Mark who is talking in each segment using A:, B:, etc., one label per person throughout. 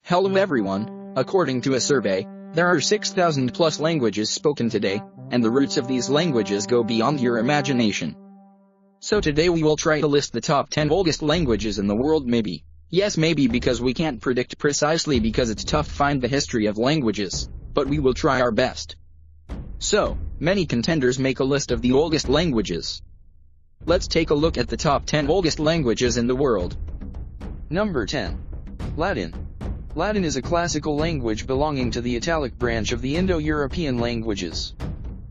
A: Hello everyone, according to a survey, there are 6,000 plus languages spoken today, and the roots of these languages go beyond your imagination. So today we will try to list the top 10 oldest languages in the world maybe. Yes, maybe, because we can't predict precisely because it's tough to find the history of languages, but we will try our best. So, many contenders make a list of the oldest languages. Let's take a look at the top 10 oldest languages in the world.
B: Number 10. Latin. Latin is a classical language belonging to the Italic branch of the Indo-European languages.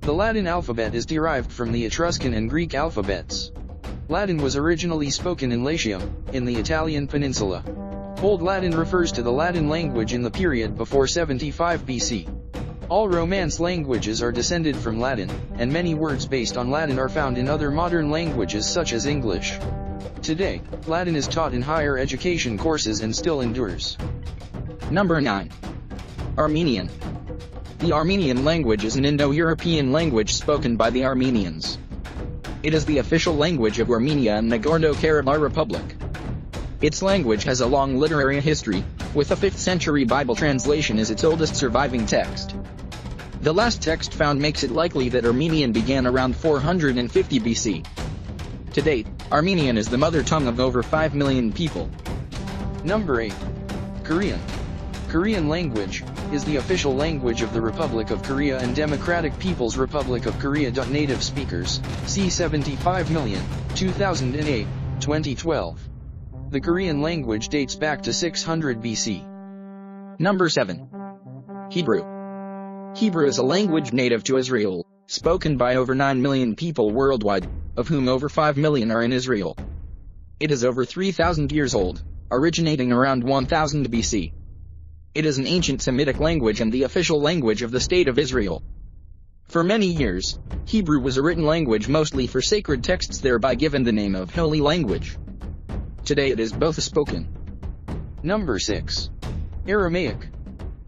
B: The Latin alphabet is derived from the Etruscan and Greek alphabets. Latin was originally spoken in Latium, in the Italian peninsula. Old Latin refers to the Latin language in the period before 75 BC. All Romance languages are descended from Latin, and many words based on Latin are found in other modern languages such as English. Today, Latin is taught in higher education courses and still endures.
A: Number 9. Armenian. The Armenian language is an Indo-European language spoken by the Armenians. It is the official language of Armenia and Nagorno-Karabakh Republic. Its language has a long literary history, with a 5th century Bible translation as its oldest surviving text. The last text found makes it likely that Armenian began around 450 BC. To date, Armenian is the mother tongue of over 5 million people.
B: Number 8. Korean. Korean language is the official language of the Republic of Korea and Democratic People's Republic of Korea. Native speakers, c. 75 million, 2008, 2012. The Korean language dates back to 600 BC.
A: Number 7. Hebrew. Hebrew is a language native to Israel, spoken by over 9 million people worldwide, of whom over 5 million are in Israel. It is over 3,000 years old, originating around 1000 BC. It is an ancient Semitic language and the official language of the State of Israel. For many years, Hebrew was a written language mostly for sacred texts, thereby given the name of Holy Language. Today it is both spoken.
B: Number 6. Aramaic.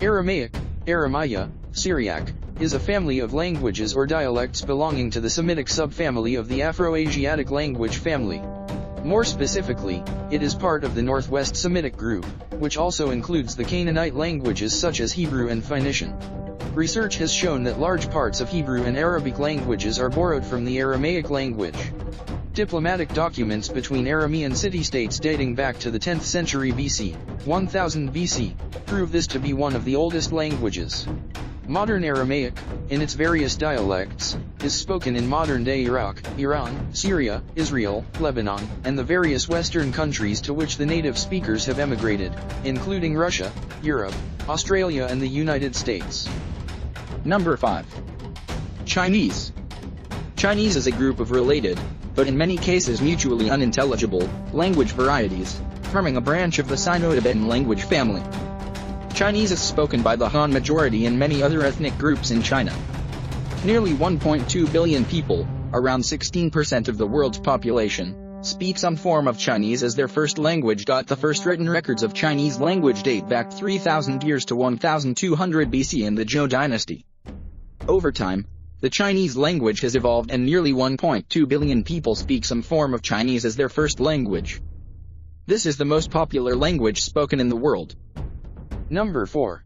B: Aramaic, Aramaya, Syriac, is a family of languages or dialects belonging to the Semitic subfamily of the Afro-Asiatic language family. More specifically, it is part of the Northwest Semitic group, which also includes the Canaanite languages such as Hebrew and Phoenician. Research has shown that large parts of Hebrew and Arabic languages are borrowed from the Aramaic language. Diplomatic documents between Aramean city-states dating back to the 10th century BC, 1000 BC, prove this to be one of the oldest languages. Modern Aramaic, in its various dialects, is spoken in modern-day Iraq, Iran, Syria, Israel, Lebanon, and the various Western countries to which the native speakers have emigrated, including Russia, Europe, Australia and the United States.
A: Number 5. Chinese. Chinese is a group of related, but in many cases mutually unintelligible, language varieties, forming a branch of the Sino-Tibetan language family. Chinese is spoken by the Han majority and many other ethnic groups in China. Nearly 1.2 billion people, around 16% of the world's population, speak some form of Chinese as their first language. The first written records of Chinese language date back 3,000 years to 1200 BC in the Zhou dynasty. Over time, the Chinese language has evolved and nearly 1.2 billion people speak some form of Chinese as their first language. This is the most popular language spoken in the world.
B: Number 4.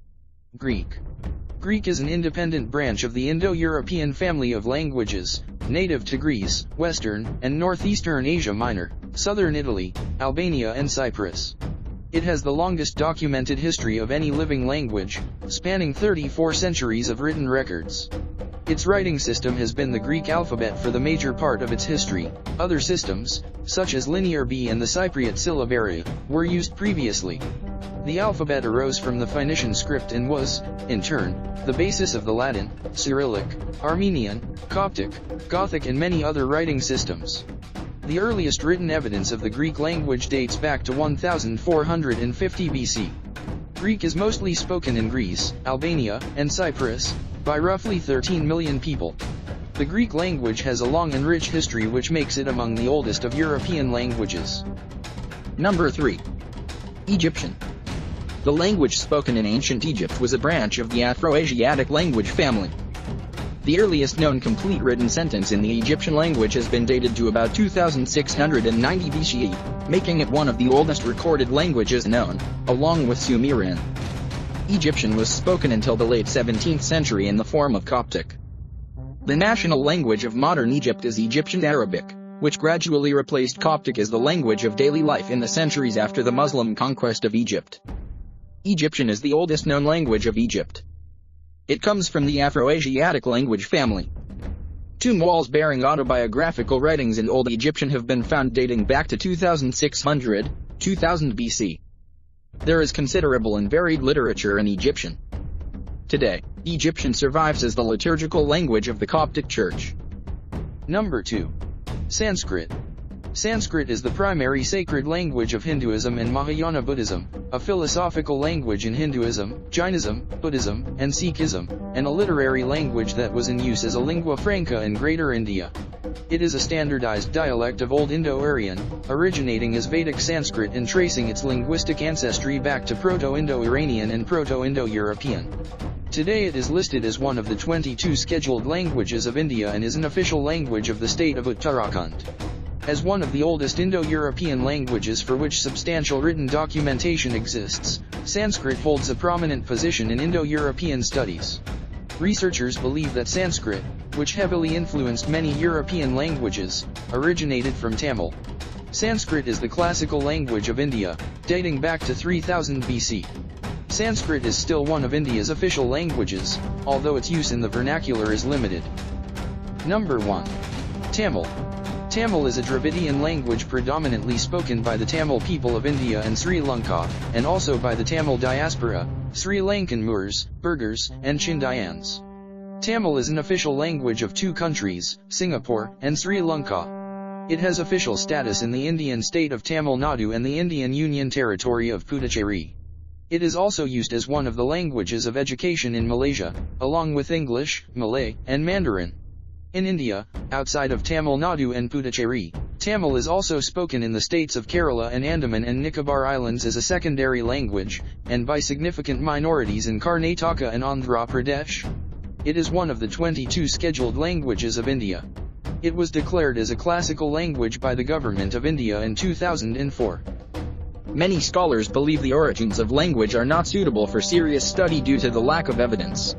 B: Greek. Greek is an independent branch of the Indo-European family of languages, native to Greece, Western and Northeastern Asia Minor, Southern Italy, Albania and Cyprus. It has the longest documented history of any living language, spanning 34 centuries of written records. Its writing system has been the Greek alphabet for the major part of its history. Other systems, such as Linear B and the Cypriot syllabary, were used previously. The alphabet arose from the Phoenician script and was, in turn, the basis of the Latin, Cyrillic, Armenian, Coptic, Gothic and many other writing systems. The earliest written evidence of the Greek language dates back to 1450 BC. Greek is mostly spoken in Greece, Albania, and Cyprus, by roughly 13 million people. The Greek language has a long and rich history which makes it among the oldest of European languages.
A: Number 3. Egyptian. The language spoken in ancient Egypt was a branch of the Afro-Asiatic language family. The earliest known complete written sentence in the Egyptian language has been dated to about 2690 BCE, making it one of the oldest recorded languages known, along with Sumerian. Egyptian was spoken until the late 17th century in the form of Coptic. The national language of modern Egypt is Egyptian Arabic, which gradually replaced Coptic as the language of daily life in the centuries after the Muslim conquest of Egypt. Egyptian is the oldest known language of Egypt. It comes from the Afro-Asiatic language family. Tomb walls bearing autobiographical writings in Old Egyptian have been found dating back to 2600, 2000 BC. There is considerable and varied literature in Egyptian. Today, Egyptian survives as the liturgical language of the Coptic Church.
B: Number 2. Sanskrit. Sanskrit is the primary sacred language of Hinduism and Mahayana Buddhism, a philosophical language in Hinduism, Jainism, Buddhism, and Sikhism, and a literary language that was in use as a lingua franca in Greater India. It is a standardized dialect of Old Indo-Aryan, originating as Vedic Sanskrit and tracing its linguistic ancestry back to Proto-Indo-Iranian and Proto-Indo-European. Today it is listed as one of the 22 scheduled languages of India and is an official language of the state of Uttarakhand. As one of the oldest Indo-European languages for which substantial written documentation exists, Sanskrit holds a prominent position in Indo-European studies. Researchers believe that Sanskrit, which heavily influenced many European languages, originated from Tamil. Sanskrit is the classical language of India, dating back to 3000 BC. Sanskrit is still one of India's official languages, although its use in the vernacular is limited. Number 1. Tamil. Tamil is a Dravidian language predominantly spoken by the Tamil people of India and Sri Lanka, and also by the Tamil diaspora, Sri Lankan Moors, Burghers, and Chindians. Tamil is an official language of two countries, Singapore and Sri Lanka. It has official status in the Indian state of Tamil Nadu and the Indian Union Territory of Puducherry. It is also used as one of the languages of education in Malaysia, along with English, Malay, and Mandarin. In India, outside of Tamil Nadu and Puducherry, Tamil is also spoken in the states of Kerala and Andaman and Nicobar Islands as a secondary language, and by significant minorities in Karnataka and Andhra Pradesh. It is one of the 22 scheduled languages of India. It was declared as a classical language by the Government of India in 2004.
A: Many scholars believe the origins of language are not suitable for serious study due to the lack of evidence.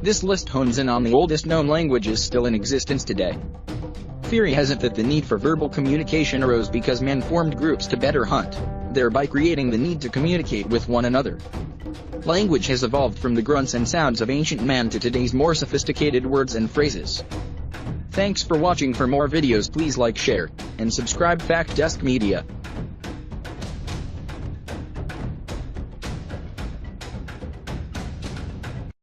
A: This list hones in on the oldest known languages still in existence today. Theory has it that the need for verbal communication arose because men formed groups to better hunt, thereby creating the need to communicate with one another. Language has evolved from the grunts and sounds of ancient man to today's more sophisticated words and phrases. Thanks for watching. For more videos please like, share, and subscribe Fact Desk Media.